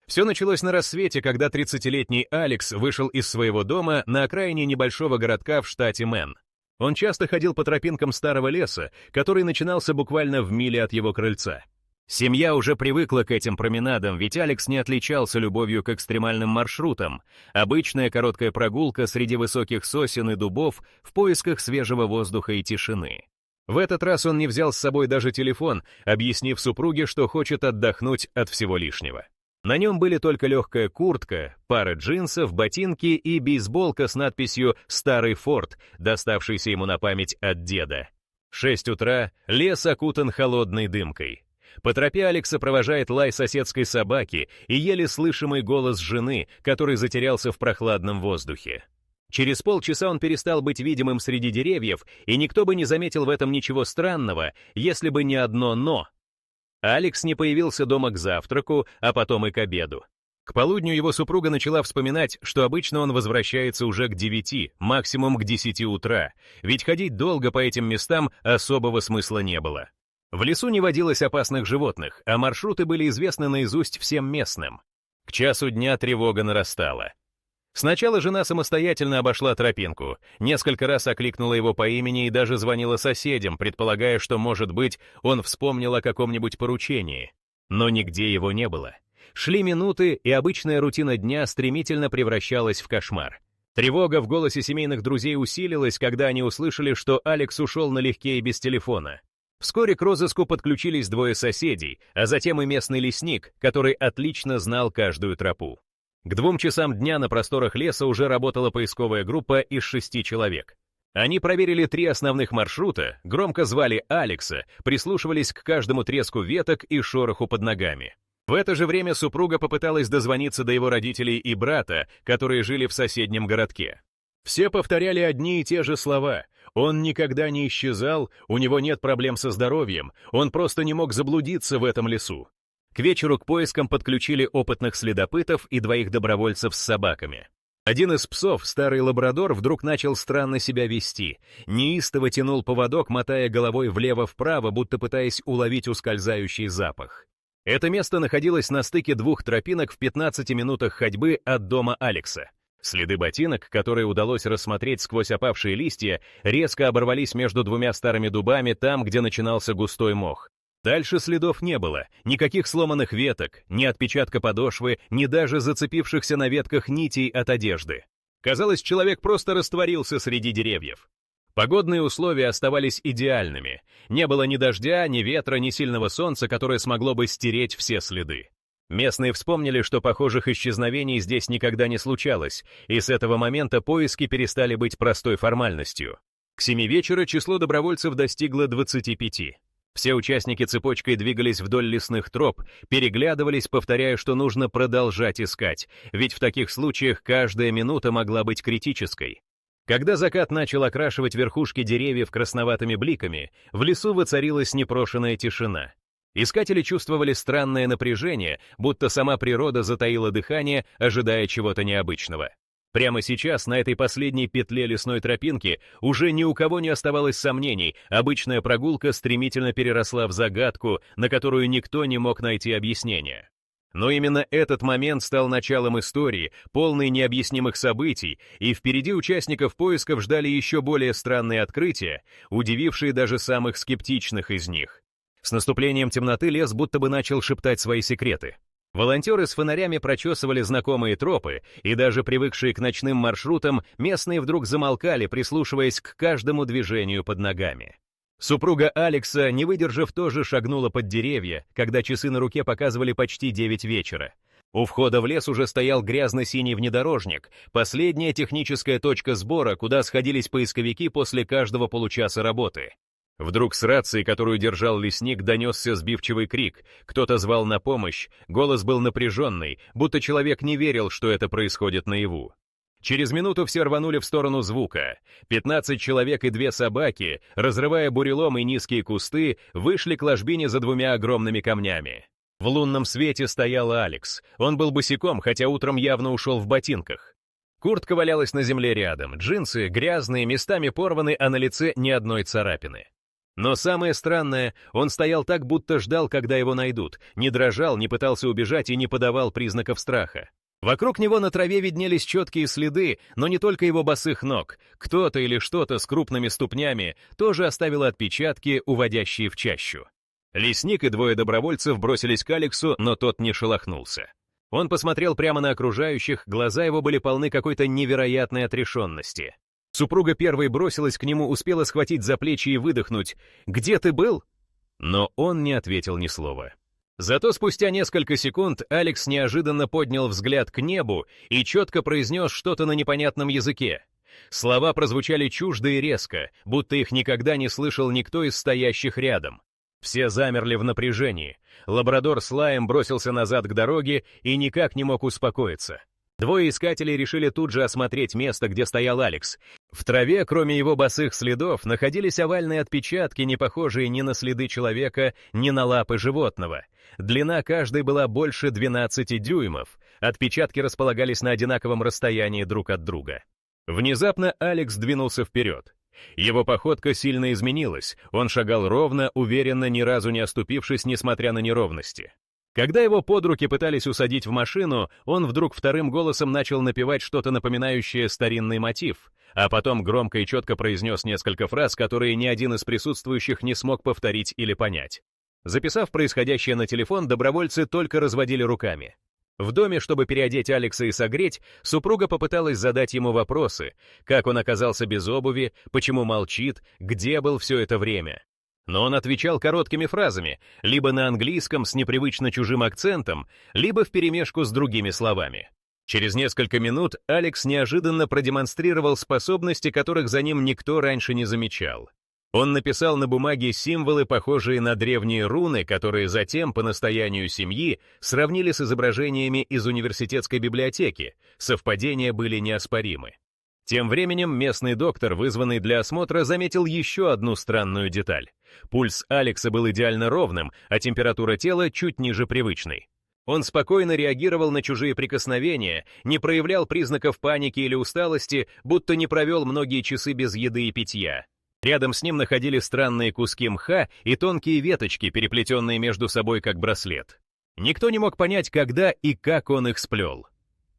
Все началось на рассвете, когда 30-летний Алекс вышел из своего дома на окраине небольшого городка в штате Мэн. Он часто ходил по тропинкам старого леса, который начинался буквально в миле от его крыльца. Семья уже привыкла к этим променадам, ведь Алекс не отличался любовью к экстремальным маршрутам. Обычная короткая прогулка среди высоких сосен и дубов в поисках свежего воздуха и тишины. В этот раз он не взял с собой даже телефон, объяснив супруге, что хочет отдохнуть от всего лишнего. На нем были только легкая куртка, пара джинсов, ботинки и бейсболка с надписью «Старый Форд», доставшийся ему на память от деда. 6 утра, лес окутан холодной дымкой. По тропе Алекса провожает лай соседской собаки и еле слышимый голос жены, который затерялся в прохладном воздухе. Через полчаса он перестал быть видимым среди деревьев, и никто бы не заметил в этом ничего странного, если бы не одно «но». Алекс не появился дома к завтраку, а потом и к обеду. К полудню его супруга начала вспоминать, что обычно он возвращается уже к 9, максимум к 10 утра, ведь ходить долго по этим местам особого смысла не было. В лесу не водилось опасных животных, а маршруты были известны наизусть всем местным. К часу дня тревога нарастала. Сначала жена самостоятельно обошла тропинку, несколько раз окликнула его по имени и даже звонила соседям, предполагая, что, может быть, он вспомнил о каком-нибудь поручении. Но нигде его не было. Шли минуты, и обычная рутина дня стремительно превращалась в кошмар. Тревога в голосе семейных друзей усилилась, когда они услышали, что Алекс ушел налегке и без телефона. Вскоре к розыску подключились 2 соседей, а затем и местный лесник, который отлично знал каждую тропу. К 2 часам дня на просторах леса уже работала поисковая группа из 6 человек. Они проверили 3 основных маршрута, громко звали Алекса, прислушивались к каждому треску веток и шороху под ногами. В это же время супруга попыталась дозвониться до его родителей и брата, которые жили в соседнем городке. Все повторяли одни и те же слова. Он никогда не исчезал, у него нет проблем со здоровьем, он просто не мог заблудиться в этом лесу. К вечеру к поискам подключили опытных следопытов и 2 добровольцев с собаками. Один из псов, старый лабрадор, вдруг начал странно себя вести. Неистово тянул поводок, мотая головой влево-вправо, будто пытаясь уловить ускользающий запах. Это место находилось на стыке 2 тропинок в 15 минутах ходьбы от дома Алекса. Следы ботинок, которые удалось рассмотреть сквозь опавшие листья, резко оборвались между 2 старыми дубами там, где начинался густой мох. Дальше следов не было, никаких сломанных веток, ни отпечатка подошвы, ни даже зацепившихся на ветках нитей от одежды. Казалось, человек просто растворился среди деревьев. Погодные условия оставались идеальными. Не было ни дождя, ни ветра, ни сильного солнца, которое смогло бы стереть все следы. Местные вспомнили, что похожих исчезновений здесь никогда не случалось, и с этого момента поиски перестали быть простой формальностью. К 7 вечера число добровольцев достигло 25. Все участники цепочкой двигались вдоль лесных троп, переглядывались, повторяя, что нужно продолжать искать, ведь в таких случаях каждая минута могла быть критической. Когда закат начал окрашивать верхушки деревьев красноватыми бликами, в лесу воцарилась непрошенная тишина. Искатели чувствовали странное напряжение, будто сама природа затаила дыхание, ожидая чего-то необычного. Прямо сейчас, на этой последней петле лесной тропинки, уже ни у кого не оставалось сомнений, обычная прогулка стремительно переросла в загадку, на которую никто не мог найти объяснения. Но именно этот момент стал началом истории, полной необъяснимых событий, и впереди участников поисков ждали еще более странные открытия, удивившие даже самых скептичных из них. С наступлением темноты лес будто бы начал шептать свои секреты. Волонтеры с фонарями прочесывали знакомые тропы, и даже привыкшие к ночным маршрутам, местные вдруг замолкали, прислушиваясь к каждому движению под ногами. Супруга Алекса, не выдержав, тоже шагнула под деревья, когда часы на руке показывали почти 9 вечера. У входа в лес уже стоял грязно-синий внедорожник, последняя техническая точка сбора, куда сходились поисковики после каждого получаса работы. Вдруг с рации, которую держал лесник, донесся сбивчивый крик. Кто-то звал на помощь, голос был напряженный, будто человек не верил, что это происходит наяву. Через минуту все рванули в сторону звука. 15 человек и 2 собаки, разрывая бурелом и низкие кусты, вышли к ложбине за 2 огромными камнями. В лунном свете стоял Алекс. Он был босиком, хотя утром явно ушел в ботинках. Куртка валялась на земле рядом, джинсы грязные, местами порваны, а на лице ни одной царапины. Но самое странное, он стоял так, будто ждал, когда его найдут, не дрожал, не пытался убежать и не подавал признаков страха. Вокруг него на траве виднелись четкие следы, но не только его босых ног. Кто-то или что-то с крупными ступнями тоже оставило отпечатки, уводящие в чащу. Лесник и двое добровольцев бросились к Алексу, но тот не шелохнулся. Он посмотрел прямо на окружающих, глаза его были полны какой-то невероятной отрешенности. Супруга первой бросилась к нему, успела схватить за плечи и выдохнуть: «Где ты был?» Но он не ответил ни слова. Зато спустя несколько секунд Алекс неожиданно поднял взгляд к небу и четко произнес что-то на непонятном языке. Слова прозвучали чуждо и резко, будто их никогда не слышал никто из стоящих рядом. Все замерли в напряжении. Лабрадор с лаем бросился назад к дороге и никак не мог успокоиться. Двое искателей решили тут же осмотреть место, где стоял Алекс. В траве, кроме его босых следов, находились овальные отпечатки, не похожие ни на следы человека, ни на лапы животного. Длина каждой была больше 12 дюймов. Отпечатки располагались на одинаковом расстоянии друг от друга. Внезапно Алекс двинулся вперед. Его походка сильно изменилась, он шагал ровно, уверенно, ни разу не оступившись, несмотря на неровности. Когда его под руки пытались усадить в машину, он вдруг вторым голосом начал напевать что-то напоминающее старинный мотив, а потом громко и четко произнес несколько фраз, которые ни один из присутствующих не смог повторить или понять. Записав происходящее на телефон, добровольцы только разводили руками. В доме, чтобы переодеть Алекса и согреть, супруга попыталась задать ему вопросы: как он оказался без обуви, почему молчит, где был все это время. Но он отвечал короткими фразами, либо на английском с непривычно чужим акцентом, либо вперемешку с другими словами. Через несколько минут Алекс неожиданно продемонстрировал способности, которых за ним никто раньше не замечал. Он написал на бумаге символы, похожие на древние руны, которые затем, по настоянию семьи, сравнили с изображениями из университетской библиотеки. Совпадения были неоспоримы. Тем временем местный доктор, вызванный для осмотра, заметил еще одну странную деталь. Пульс Алекса был идеально ровным, а температура тела чуть ниже привычной. Он спокойно реагировал на чужие прикосновения, не проявлял признаков паники или усталости, будто не провел многие часы без еды и питья. Рядом с ним находились странные куски мха и тонкие веточки, переплетенные между собой как браслет. Никто не мог понять, когда и как он их сплел.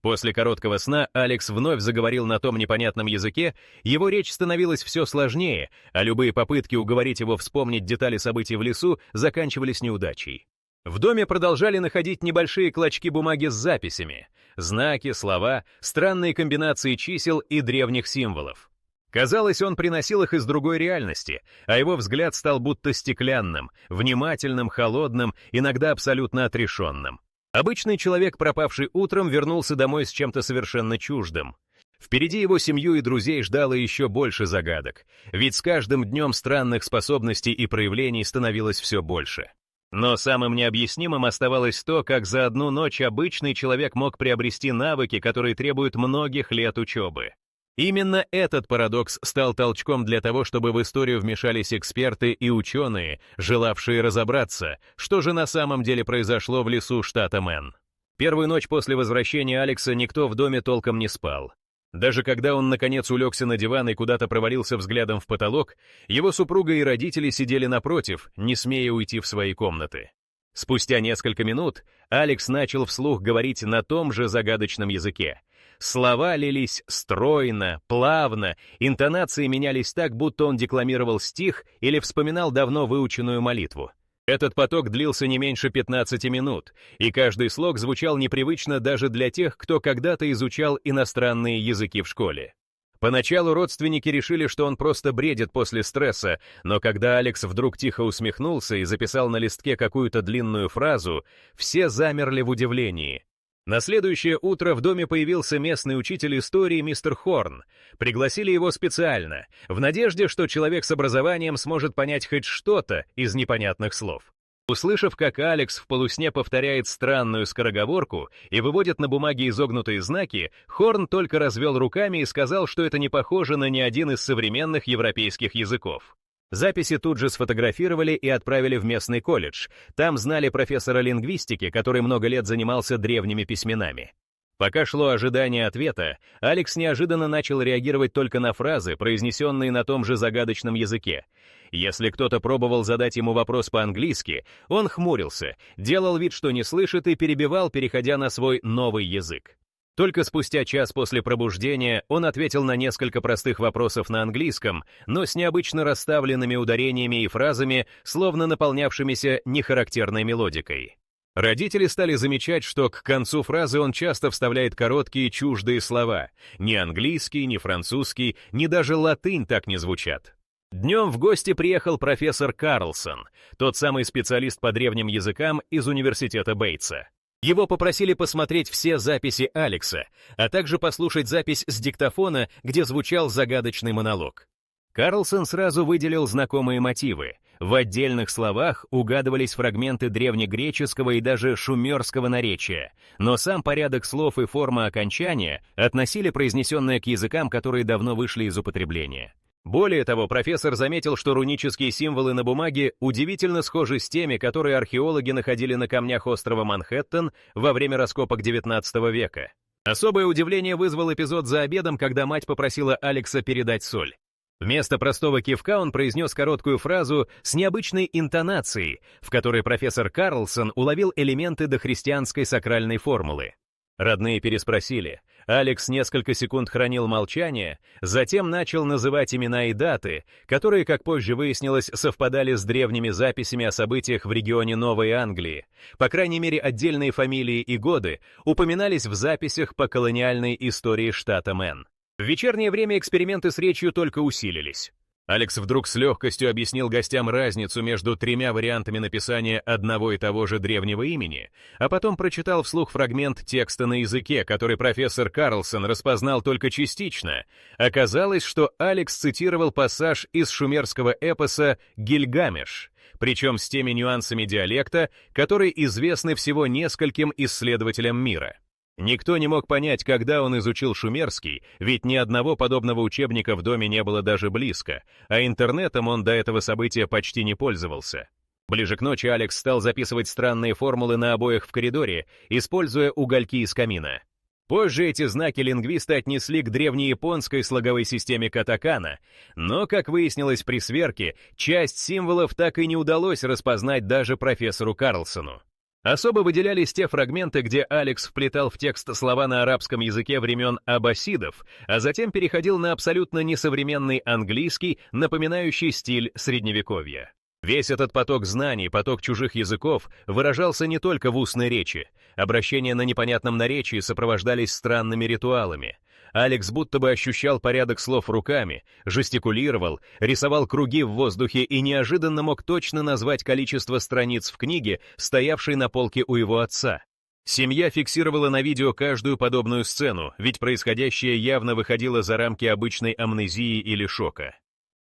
После короткого сна Алекс вновь заговорил на том непонятном языке, его речь становилась все сложнее, а любые попытки уговорить его вспомнить детали событий в лесу заканчивались неудачей. В доме продолжали находить небольшие клочки бумаги с записями, знаки, слова, странные комбинации чисел и древних символов. Казалось, он приносил их из другой реальности, а его взгляд стал будто стеклянным, внимательным, холодным, иногда абсолютно отрешенным. Обычный человек, пропавший утром, вернулся домой с чем-то совершенно чуждым. Впереди его семью и друзей ждало еще больше загадок, ведь с каждым днем странных способностей и проявлений становилось все больше. Но самым необъяснимым оставалось то, как за одну ночь обычный человек мог приобрести навыки, которые требуют многих лет учебы. Именно этот парадокс стал толчком для того, чтобы в историю вмешались эксперты и ученые, желавшие разобраться, что же на самом деле произошло в лесу штата Мэн. Первую ночь после возвращения Алекса никто в доме толком не спал. Даже когда он наконец улегся на диван и куда-то провалился взглядом в потолок, его супруга и родители сидели напротив, не смея уйти в свои комнаты. Спустя несколько минут Алекс начал вслух говорить на том же загадочном языке. Слова лились стройно, плавно, интонации менялись так, будто он декламировал стих или вспоминал давно выученную молитву. Этот поток длился не меньше 15 минут, и каждый слог звучал непривычно даже для тех, кто когда-то изучал иностранные языки в школе. Поначалу родственники решили, что он просто бредит после стресса, но когда Алекс вдруг тихо усмехнулся и записал на листке какую-то длинную фразу, все замерли в удивлении. На следующее утро в доме появился местный учитель истории мистер Хорн. Пригласили его специально, в надежде, что человек с образованием сможет понять хоть что-то из непонятных слов. Услышав, как Алекс в полусне повторяет странную скороговорку и выводит на бумаге изогнутые знаки, Хорн только развел руками и сказал, что это не похоже на ни один из современных европейских языков. Записи тут же сфотографировали и отправили в местный колледж. Там знали профессора лингвистики, который много лет занимался древними письменами. Пока шло ожидание ответа, Алекс неожиданно начал реагировать только на фразы, произнесенные на том же загадочном языке. Если кто-то пробовал задать ему вопрос по-английски, он хмурился, делал вид, что не слышит, и перебивал, переходя на свой новый язык. Только спустя час после пробуждения он ответил на несколько простых вопросов на английском, но с необычно расставленными ударениями и фразами, словно наполнявшимися нехарактерной мелодикой. Родители стали замечать, что к концу фразы он часто вставляет короткие чуждые слова. Ни английский, ни французский, ни даже латынь так не звучат. Днем в гости приехал профессор Карлсон, тот самый специалист по древним языкам из университета Бейтса. Его попросили посмотреть все записи Алекса, а также послушать запись с диктофона, где звучал загадочный монолог. Карлсон сразу выделил знакомые мотивы. В отдельных словах угадывались фрагменты древнегреческого и даже шумерского наречия, но сам порядок слов и форма окончания относили произнесенное к языкам, которые давно вышли из употребления. Более того, профессор заметил, что рунические символы на бумаге удивительно схожи с теми, которые археологи находили на камнях острова Манхэттен во время раскопок XIX века. Особое удивление вызвал эпизод за обедом, когда мать попросила Алекса передать соль. Вместо простого кивка он произнес короткую фразу с необычной интонацией, в которой профессор Карлсон уловил элементы дохристианской сакральной формулы. Родные переспросили. Алекс несколько секунд хранил молчание, затем начал называть имена и даты, которые, как позже выяснилось, совпадали с древними записями о событиях в регионе Новой Англии. По крайней мере, отдельные фамилии и годы упоминались в записях по колониальной истории штата Мэн. В вечернее время эксперименты с речью только усилились. Алекс вдруг с легкостью объяснил гостям разницу между тремя вариантами написания одного и того же древнего имени, а потом прочитал вслух фрагмент текста на языке, который профессор Карлсон распознал только частично. Оказалось, что Алекс цитировал пассаж из шумерского эпоса «Гильгамеш», причем с теми нюансами диалекта, которые известны всего нескольким исследователям мира. Никто не мог понять, когда он изучил шумерский, ведь ни одного подобного учебника в доме не было даже близко, а интернетом он до этого события почти не пользовался. Ближе к ночи Алекс стал записывать странные формулы на обоях в коридоре, используя угольки из камина. Позже эти знаки лингвисты отнесли к древнеяпонской слоговой системе катакана, но, как выяснилось при сверке, часть символов так и не удалось распознать даже профессору Карлсону. Особо выделялись те фрагменты, где Алекс вплетал в текст слова на арабском языке времен аббасидов, а затем переходил на абсолютно несовременный английский, напоминающий стиль Средневековья. Весь этот поток знаний, поток чужих языков выражался не только в устной речи. Обращения на непонятном наречии сопровождались странными ритуалами. Алекс будто бы ощущал порядок слов руками, жестикулировал, рисовал круги в воздухе и неожиданно мог точно назвать количество страниц в книге, стоявшей на полке у его отца. Семья фиксировала на видео каждую подобную сцену, ведь происходящее явно выходило за рамки обычной амнезии или шока.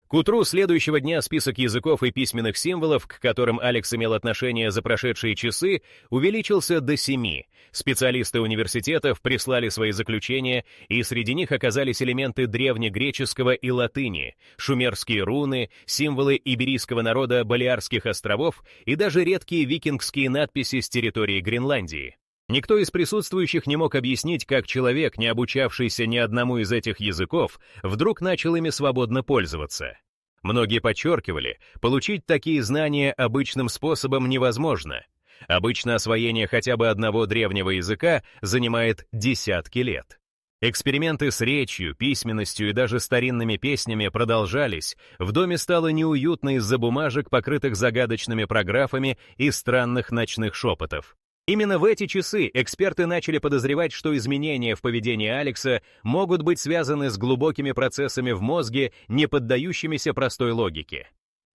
К утру следующего дня список языков и письменных символов, к которым Алекс имел отношение за прошедшие часы, увеличился до 7. Специалисты университетов прислали свои заключения, и среди них оказались элементы древнегреческого и латыни, шумерские руны, символы иберийского народа Балеарских островов и даже редкие викингские надписи с территории Гренландии. Никто из присутствующих не мог объяснить, как человек, не обучавшийся ни одному из этих языков, вдруг начал ими свободно пользоваться. Многие подчеркивали, получить такие знания обычным способом невозможно. Обычно освоение хотя бы одного древнего языка занимает десятки лет. Эксперименты с речью, письменностью и даже старинными песнями продолжались, в доме стало неуютно из-за бумажек, покрытых загадочными параграфами и странных ночных шепотов. Именно в эти часы эксперты начали подозревать, что изменения в поведении Алекса могут быть связаны с глубокими процессами в мозге, не поддающимися простой логике.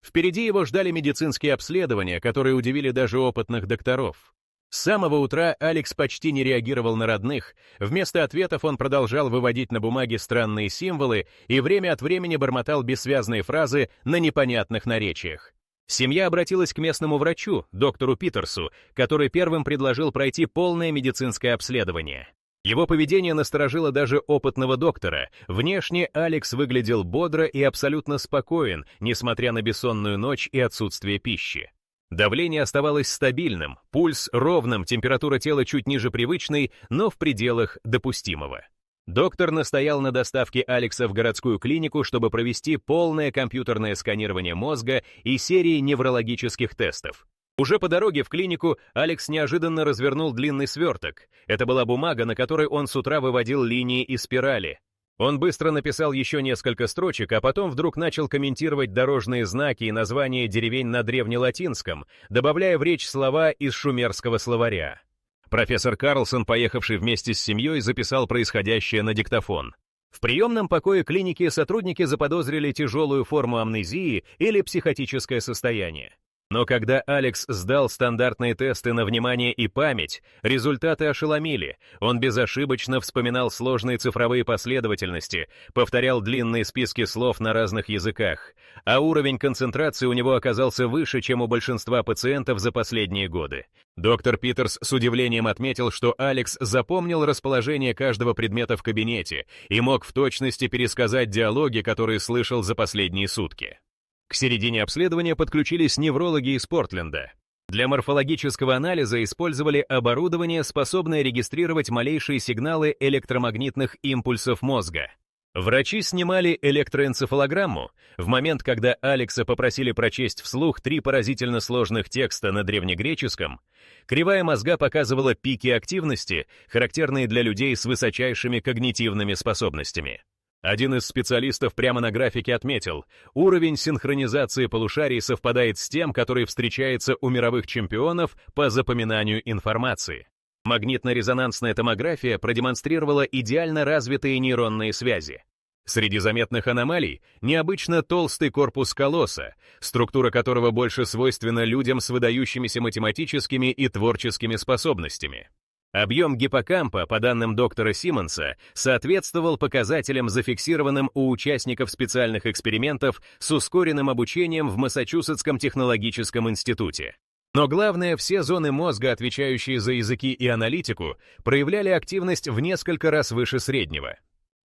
Впереди его ждали медицинские обследования, которые удивили даже опытных докторов. С самого утра Алекс почти не реагировал на родных, вместо ответов он продолжал выводить на бумаге странные символы и время от времени бормотал бессвязные фразы на непонятных наречиях. Семья обратилась к местному врачу, доктору Питерсу, который первым предложил пройти полное медицинское обследование. Его поведение насторожило даже опытного доктора. Внешне Алекс выглядел бодро и абсолютно спокоен, несмотря на бессонную ночь и отсутствие пищи. Давление оставалось стабильным, пульс ровным, температура тела чуть ниже привычной, но в пределах допустимого. Доктор настоял на доставке Алекса в городскую клинику, чтобы провести полное компьютерное сканирование мозга и серии неврологических тестов. Уже по дороге в клинику Алекс неожиданно развернул длинный сверток. Это была бумага, на которой он с утра выводил линии и спирали. Он быстро написал еще несколько строчек, а потом вдруг начал комментировать дорожные знаки и названия деревень на древнелатинском, добавляя в речь слова из шумерского словаря. Профессор Карлсон, поехавший вместе с семьей, записал происходящее на диктофон. В приемном покое клиники сотрудники заподозрили тяжелую форму амнезии или психотическое состояние. Но когда Алекс сдал стандартные тесты на внимание и память, результаты ошеломили. Он безошибочно вспоминал сложные цифровые последовательности, повторял длинные списки слов на разных языках, а уровень концентрации у него оказался выше, чем у большинства пациентов за последние годы. Доктор Питерс с удивлением отметил, что Алекс запомнил расположение каждого предмета в кабинете и мог в точности пересказать диалоги, которые слышал за последние сутки. К середине обследования подключились неврологи из Портленда. Для морфологического анализа использовали оборудование, способное регистрировать малейшие сигналы электромагнитных импульсов мозга. Врачи снимали электроэнцефалограмму. В момент, когда Алекса попросили прочесть вслух 3 поразительно сложных текста на древнегреческом, кривая мозга показывала пики активности, характерные для людей с высочайшими когнитивными способностями. Один из специалистов прямо на графике отметил, уровень синхронизации полушарий совпадает с тем, который встречается у мировых чемпионов по запоминанию информации. Магнитно-резонансная томография продемонстрировала идеально развитые нейронные связи. Среди заметных аномалий необычно толстый корпус колосса, структура которого больше свойственна людям с выдающимися математическими и творческими способностями. Объем гиппокампа, по данным доктора Симмонса, соответствовал показателям, зафиксированным у участников специальных экспериментов с ускоренным обучением в Массачусетском технологическом институте. Но главное, все зоны мозга, отвечающие за языки и аналитику, проявляли активность в несколько раз выше среднего.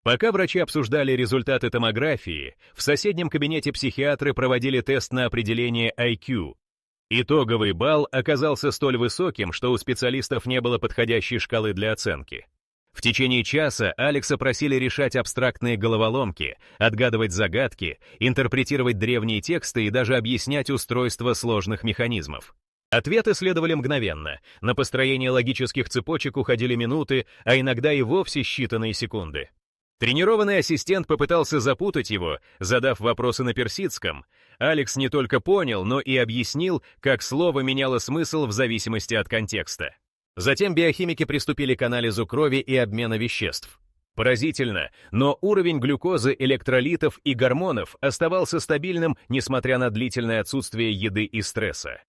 Пока врачи обсуждали результаты томографии, в соседнем кабинете психиатры проводили тест на определение IQ. Итоговый балл оказался столь высоким, что у специалистов не было подходящей шкалы для оценки. В течение часа Алекса просили решать абстрактные головоломки, отгадывать загадки, интерпретировать древние тексты и даже объяснять устройство сложных механизмов. Ответы следовали мгновенно, на построение логических цепочек уходили минуты, а иногда и вовсе считанные секунды. Тренированный ассистент попытался запутать его, задав вопросы на персидском. Алекс не только понял, но и объяснил, как слово меняло смысл в зависимости от контекста. Затем биохимики приступили к анализу крови и обмена веществ. Поразительно, но уровень глюкозы, электролитов и гормонов оставался стабильным, несмотря на длительное отсутствие еды и стресса.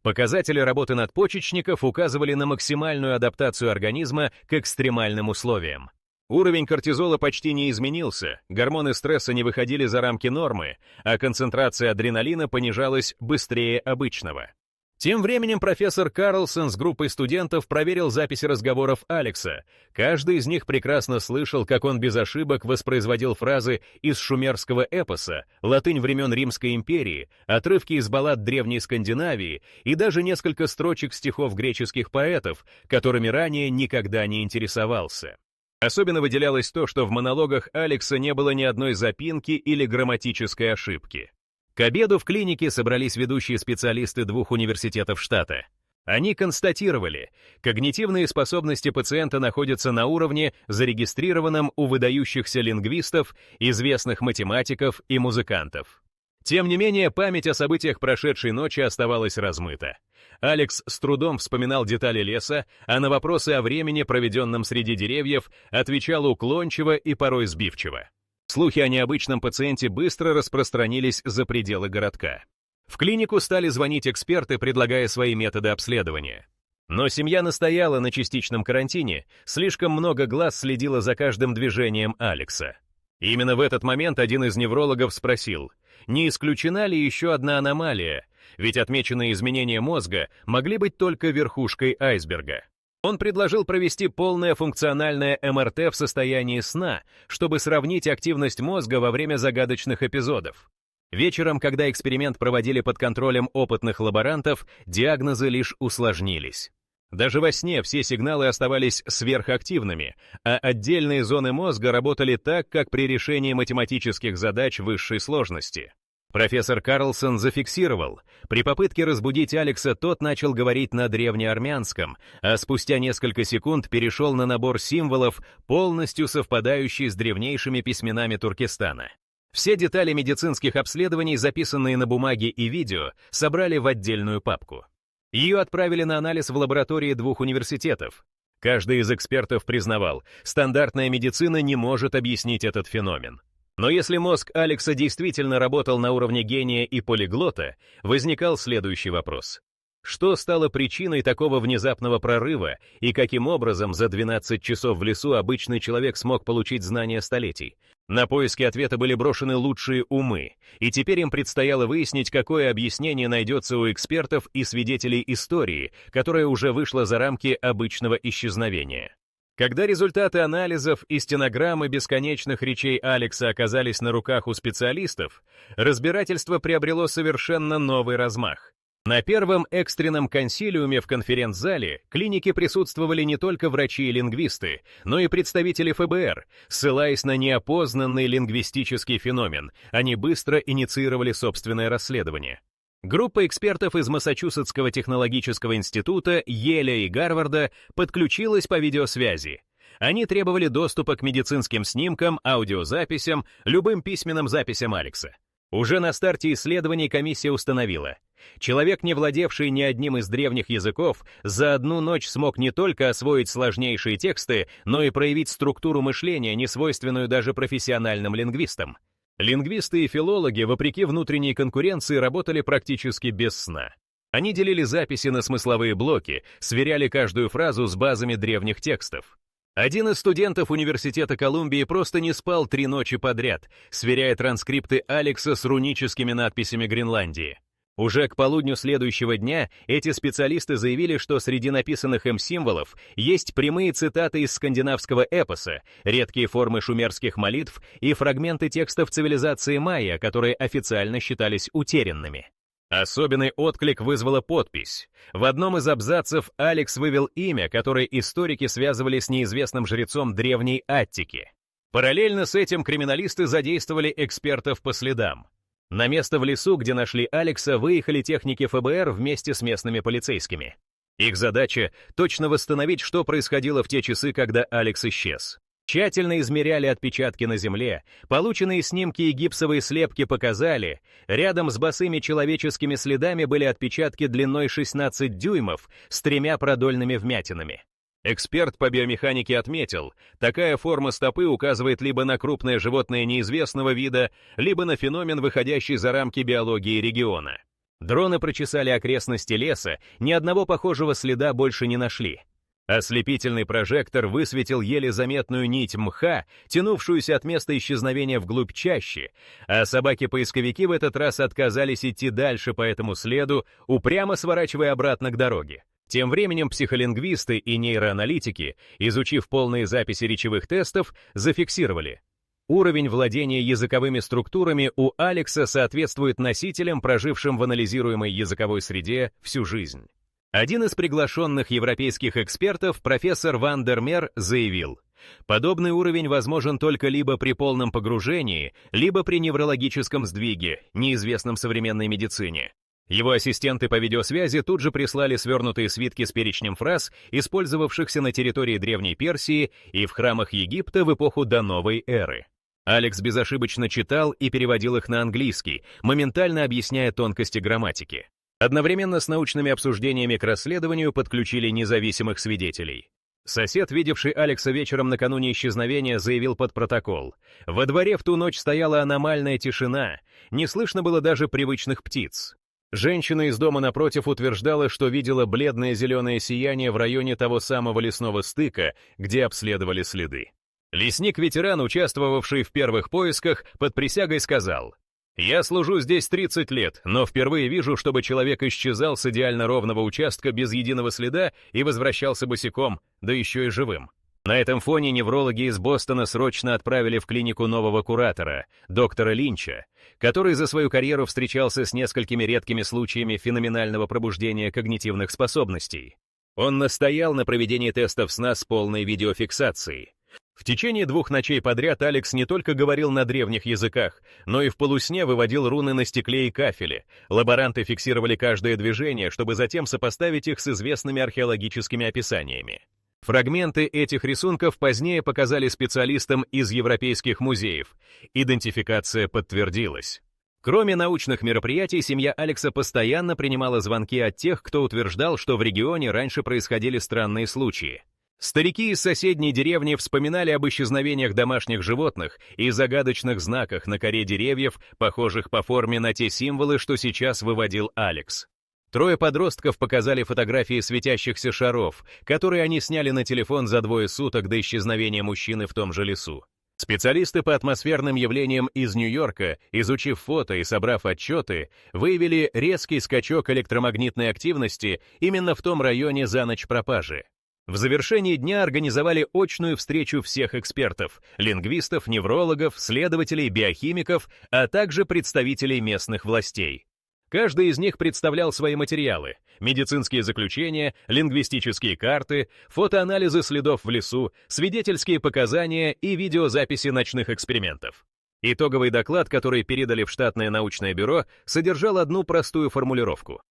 Показатели работы надпочечников указывали на максимальную адаптацию организма к экстремальным условиям. Уровень кортизола почти не изменился, гормоны стресса не выходили за рамки нормы, а концентрация адреналина понижалась быстрее обычного. Тем временем профессор Карлсон с группой студентов проверил записи разговоров Алекса. Каждый из них прекрасно слышал, как он без ошибок воспроизводил фразы из шумерского эпоса, латынь времен Римской империи, отрывки из баллад Древней Скандинавии и даже несколько строчек стихов греческих поэтов, которыми ранее никогда не интересовался. Особенно выделялось то, что в монологах Алекса не было ни одной запинки или грамматической ошибки. К обеду в клинике собрались ведущие специалисты 2 университетов штата. Они констатировали, когнитивные способности пациента находятся на уровне, зарегистрированном у выдающихся лингвистов, известных математиков и музыкантов. Тем не менее, память о событиях прошедшей ночи оставалась размыта. Алекс с трудом вспоминал детали леса, а на вопросы о времени, проведенном среди деревьев, отвечал уклончиво и порой сбивчиво. Слухи о необычном пациенте быстро распространились за пределы городка. В клинику стали звонить эксперты, предлагая свои методы обследования. Но семья настояла на частичном карантине, слишком много глаз следило за каждым движением Алекса. Именно в этот момент один из неврологов спросил, не исключена ли еще одна аномалия, ведь отмеченные изменения мозга могли быть только верхушкой айсберга. Он предложил провести полное функциональное МРТ в состоянии сна, чтобы сравнить активность мозга во время загадочных эпизодов. Вечером, когда эксперимент проводили под контролем опытных лаборантов, диагнозы лишь усложнились. Даже во сне все сигналы оставались сверхактивными, а отдельные зоны мозга работали так, как при решении математических задач высшей сложности. Профессор Карлсон зафиксировал, при попытке разбудить Алекса тот начал говорить на древнеармянском, а спустя несколько секунд перешел на набор символов, полностью совпадающий с древнейшими письменами Туркестана. Все детали медицинских обследований, записанные на бумаге и видео, собрали в отдельную папку. Ее отправили на анализ в лаборатории 2 университетов. Каждый из экспертов признавал, стандартная медицина не может объяснить этот феномен. Но если мозг Алекса действительно работал на уровне гения и полиглота, возникал следующий вопрос. Что стало причиной такого внезапного прорыва и каким образом за 12 часов в лесу обычный человек смог получить знания столетий? На поиски ответа были брошены лучшие умы, и теперь им предстояло выяснить, какое объяснение найдется у экспертов и свидетелей истории, которая уже вышла за рамки обычного исчезновения. Когда результаты анализов и стенограммы бесконечных речей Алекса оказались на руках у специалистов, разбирательство приобрело совершенно новый размах. На первом экстренном консилиуме в конференц-зале клиники присутствовали не только врачи и лингвисты, но и представители ФБР. Ссылаясь на неопознанный лингвистический феномен, они быстро инициировали собственное расследование. Группа экспертов из Массачусетского технологического института, Йеля и Гарварда подключилась по видеосвязи. Они требовали доступа к медицинским снимкам, аудиозаписям, любым письменным записям Алекса. Уже на старте исследований комиссия установила, человек, не владевший ни одним из древних языков, за одну ночь смог не только освоить сложнейшие тексты, но и проявить структуру мышления, несвойственную даже профессиональным лингвистам. Лингвисты и филологи, вопреки внутренней конкуренции, работали практически без сна. Они делили записи на смысловые блоки, сверяли каждую фразу с базами древних текстов. Один из студентов Университета Колумбии просто не спал 3 ночи подряд, сверяя транскрипты Алекса с руническими надписями Гренландии. Уже к полудню следующего дня эти специалисты заявили, что среди написанных им символов есть прямые цитаты из скандинавского эпоса, редкие формы шумерских молитв и фрагменты текстов цивилизации майя, которые официально считались утерянными. Особенный отклик вызвала подпись. В одном из абзацев Алекс вывел имя, которое историки связывали с неизвестным жрецом древней Аттики. Параллельно с этим криминалисты задействовали экспертов по следам. На место в лесу, где нашли Алекса, выехали техники ФБР вместе с местными полицейскими. Их задача — точно восстановить, что происходило в те часы, когда Алекс исчез. Тщательно измеряли отпечатки на земле, полученные снимки и гипсовые слепки показали, рядом с босыми человеческими следами были отпечатки длиной 16 дюймов с 3 продольными вмятинами. Эксперт по биомеханике отметил, такая форма стопы указывает либо на крупное животное неизвестного вида, либо на феномен, выходящий за рамки биологии региона. Дроны прочесали окрестности леса, ни одного похожего следа больше не нашли. Ослепительный прожектор высветил еле заметную нить мха, тянувшуюся от места исчезновения вглубь чащи, а собаки-поисковики в этот раз отказались идти дальше по этому следу, упрямо сворачивая обратно к дороге. Тем временем психолингвисты и нейроаналитики, изучив полные записи речевых тестов, зафиксировали. Уровень владения языковыми структурами у Алекса соответствует носителям, прожившим в анализируемой языковой среде всю жизнь. Один из приглашенных европейских экспертов, профессор Ван дер Мер, заявил, подобный уровень возможен только либо при полном погружении, либо при неврологическом сдвиге, неизвестном современной медицине. Его ассистенты по видеосвязи тут же прислали свернутые свитки с перечнем фраз, использовавшихся на территории Древней Персии и в храмах Египта в эпоху до новой эры. Алекс безошибочно читал и переводил их на английский, моментально объясняя тонкости грамматики. Одновременно с научными обсуждениями к расследованию подключили независимых свидетелей. Сосед, видевший Алекса вечером накануне исчезновения, заявил под протокол. Во дворе в ту ночь стояла аномальная тишина, не слышно было даже привычных птиц. Женщина из дома напротив утверждала, что видела бледное зеленое сияние в районе того самого лесного стыка, где обследовали следы. Лесник-ветеран, участвовавший в первых поисках, под присягой сказал: «Я служу здесь 30 лет, но впервые вижу, чтобы человек исчезал с идеально ровного участка без единого следа и возвращался босиком, да еще и живым». На этом фоне неврологи из Бостона срочно отправили в клинику нового куратора, доктора Линча, который за свою карьеру встречался с несколькими редкими случаями феноменального пробуждения когнитивных способностей. Он настоял на проведении тестов сна с полной видеофиксацией. В течение 2 ночей подряд Алекс не только говорил на древних языках, но и в полусне выводил руны на стекле и кафеле. Лаборанты фиксировали каждое движение, чтобы затем сопоставить их с известными археологическими описаниями. Фрагменты этих рисунков позднее показали специалистам из европейских музеев. Идентификация подтвердилась. Кроме научных мероприятий, семья Алекса постоянно принимала звонки от тех, кто утверждал, что в регионе раньше происходили странные случаи. Старики из соседней деревни вспоминали об исчезновениях домашних животных и загадочных знаках на коре деревьев, похожих по форме на те символы, что сейчас выводил Алекс. 3 подростков показали фотографии светящихся шаров, которые они сняли на телефон за 2 суток до исчезновения мужчины в том же лесу. Специалисты по атмосферным явлениям из Нью-Йорка, изучив фото и собрав отчеты, выявили резкий скачок электромагнитной активности именно в том районе за ночь пропажи. В завершении дня организовали очную встречу всех экспертов, лингвистов, неврологов, следователей, биохимиков, а также представителей местных властей. Каждый из них представлял свои материалы: медицинские заключения, лингвистические карты, фотоанализы следов в лесу, свидетельские показания и видеозаписи ночных экспериментов. Итоговый доклад, который передали в штатное научное бюро, содержал одну простую формулировку: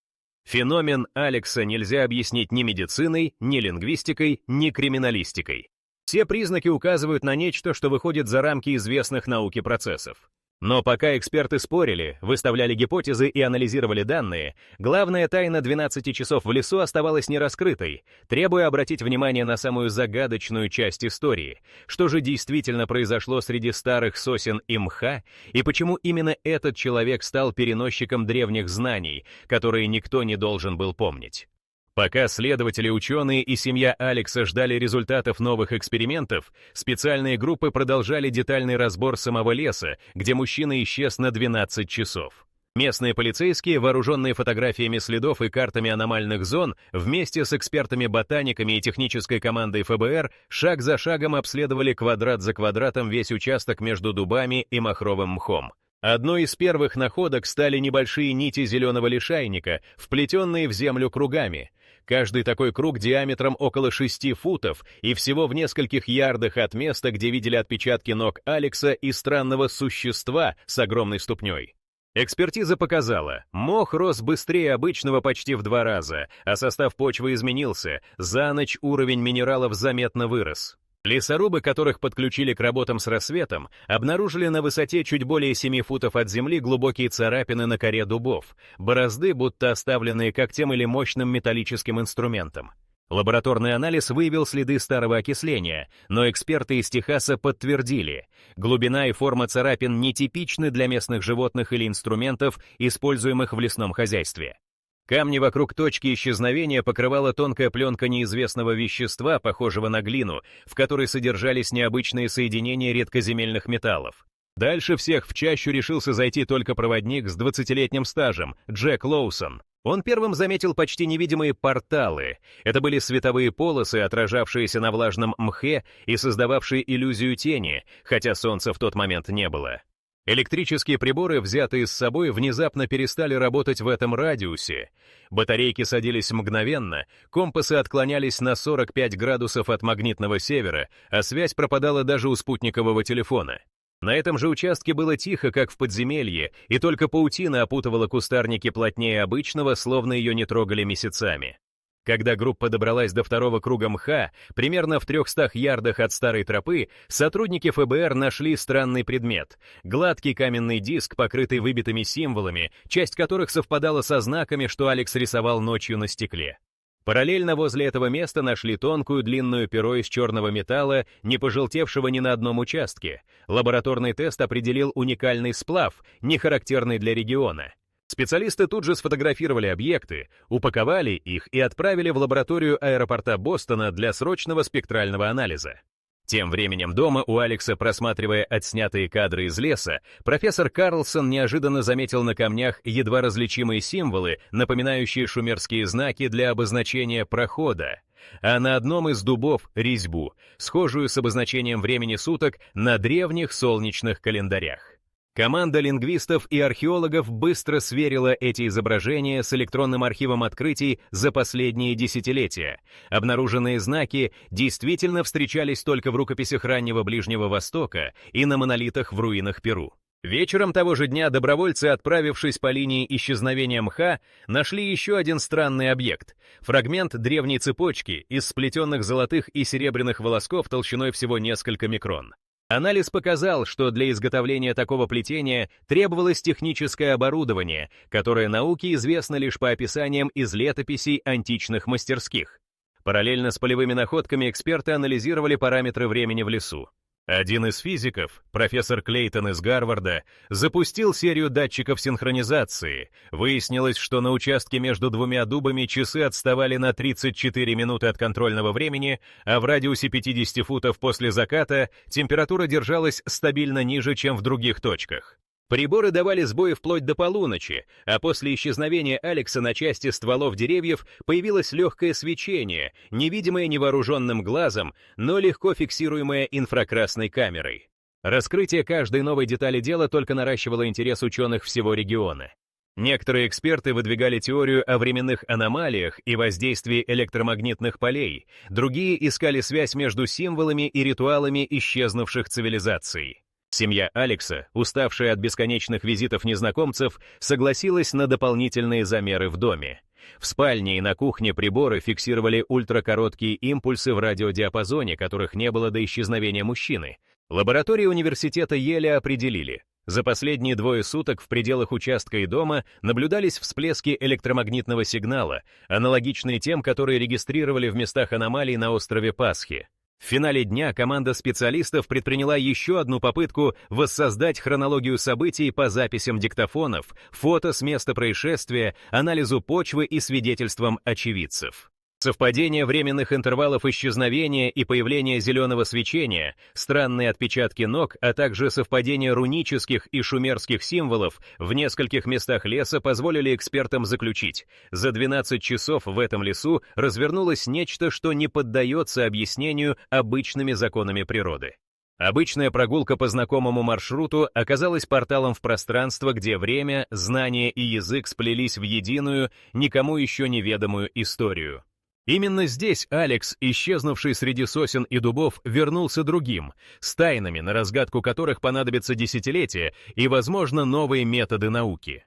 феномен Алекса нельзя объяснить ни медициной, ни лингвистикой, ни криминалистикой. Все признаки указывают на нечто, что выходит за рамки известных науке процессов. Но пока эксперты спорили, выставляли гипотезы и анализировали данные, главная тайна 12 часов в лесу оставалась нераскрытой, требуя обратить внимание на самую загадочную часть истории: что же действительно произошло среди старых сосен и мха, и почему именно этот человек стал переносчиком древних знаний, которые никто не должен был помнить. Пока следователи, ученые и семья Алекса ждали результатов новых экспериментов, специальные группы продолжали детальный разбор самого леса, где мужчина исчез на 12 часов. Местные полицейские, вооруженные фотографиями следов и картами аномальных зон, вместе с экспертами-ботаниками и технической командой ФБР шаг за шагом обследовали квадрат за квадратом весь участок между дубами и махровым мхом. Одной из первых находок стали небольшие нити зеленого лишайника, вплетенные в землю кругами. Каждый такой круг диаметром около 6 футов и всего в нескольких ярдах от места, где видели отпечатки ног Алекса и странного существа с огромной ступней. Экспертиза показала, мох рос быстрее обычного почти в 2 раза, а состав почвы изменился, за ночь уровень минералов заметно вырос. Лесорубы, которых подключили к работам с рассветом, обнаружили на высоте чуть более 7 футов от земли глубокие царапины на коре дубов, борозды, будто оставленные когтем или мощным металлическим инструментом. Лабораторный анализ выявил следы старого окисления, но эксперты из Техаса подтвердили: глубина и форма царапин нетипичны для местных животных или инструментов, используемых в лесном хозяйстве. Камни вокруг точки исчезновения покрывала тонкая пленка неизвестного вещества, похожего на глину, в которой содержались необычные соединения редкоземельных металлов. Дальше всех в чащу решился зайти только проводник с 20-летним стажем, Джек Лоусон. Он первым заметил почти невидимые порталы. Это были световые полосы, отражавшиеся на влажном мхе и создававшие иллюзию тени, хотя солнца в тот момент не было. Электрические приборы, взятые с собой, внезапно перестали работать в этом радиусе. Батарейки садились мгновенно, компасы отклонялись на 45 градусов от магнитного севера, а связь пропадала даже у спутникового телефона. На этом же участке было тихо, как в подземелье, и только паутина опутывала кустарники плотнее обычного, словно ее не трогали месяцами. Когда группа добралась до 2-го круга мха, примерно в 300 ярдах от старой тропы, сотрудники ФБР нашли странный предмет — гладкий каменный диск, покрытый выбитыми символами, часть которых совпадала со знаками, что Алекс рисовал ночью на стекле. Параллельно возле этого места нашли тонкую длинную перо из черного металла, не пожелтевшего ни на одном участке. Лабораторный тест определил уникальный сплав, не характерный для региона. Специалисты тут же сфотографировали объекты, упаковали их и отправили в лабораторию аэропорта Бостона для срочного спектрального анализа. Тем временем дома у Алекса, просматривая отснятые кадры из леса, профессор Карлсон неожиданно заметил на камнях едва различимые символы, напоминающие шумерские знаки для обозначения прохода. а на одном из дубов — резьбу, схожую с обозначением времени суток на древних солнечных календарях. Команда лингвистов и археологов быстро сверила эти изображения с электронным архивом открытий за последние десятилетия. Обнаруженные знаки действительно встречались только в рукописях раннего Ближнего Востока и на монолитах в руинах Перу. Вечером того же дня добровольцы, отправившись по линии исчезновения мха, нашли еще один странный объект — фрагмент древней цепочки из сплетенных золотых и серебряных волосков толщиной всего несколько микрон. Анализ показал, что для изготовления такого плетения требовалось техническое оборудование, которое науке известно лишь по описаниям из летописей античных мастерских. Параллельно с полевыми находками эксперты анализировали параметры времени в лесу. Один из физиков, профессор Клейтон из Гарварда, запустил серию датчиков синхронизации. Выяснилось, что на участке между двумя дубами часы отставали на 34 минуты от контрольного времени, а в радиусе 50 футов после заката температура держалась стабильно ниже, чем в других точках. Приборы давали сбои вплоть до полуночи, а после исчезновения Алекса на части стволов деревьев появилось легкое свечение, невидимое невооруженным глазом, но легко фиксируемое инфракрасной камерой. Раскрытие каждой новой детали дела только наращивало интерес ученых всего региона. Некоторые эксперты выдвигали теорию о временных аномалиях и воздействии электромагнитных полей, другие искали связь между символами и ритуалами исчезнувших цивилизаций. Семья Алекса, уставшая от бесконечных визитов незнакомцев, согласилась на дополнительные замеры в доме. В спальне и на кухне приборы фиксировали ультракороткие импульсы в радиодиапазоне, которых не было до исчезновения мужчины. Лаборатории университета Йеля определили: за последние 2 суток в пределах участка и дома наблюдались всплески электромагнитного сигнала, аналогичные тем, которые регистрировали в местах аномалий на острове Пасхи. В финале дня команда специалистов предприняла еще одну попытку воссоздать хронологию событий по записям диктофонов, фото с места происшествия, анализу почвы и свидетельствам очевидцев. Совпадение временных интервалов исчезновения и появления зеленого свечения, странные отпечатки ног, а также совпадение рунических и шумерских символов в нескольких местах леса позволили экспертам заключить: за 12 часов в этом лесу развернулось нечто, что не поддается объяснению обычными законами природы. Обычная прогулка по знакомому маршруту оказалась порталом в пространство, где время, знания и язык сплелись в единую, никому еще неведомую историю. Именно здесь Алекс, исчезнувший среди сосен и дубов, вернулся другим, с тайнами, на разгадку которых понадобится десятилетия и, возможно, новые методы науки.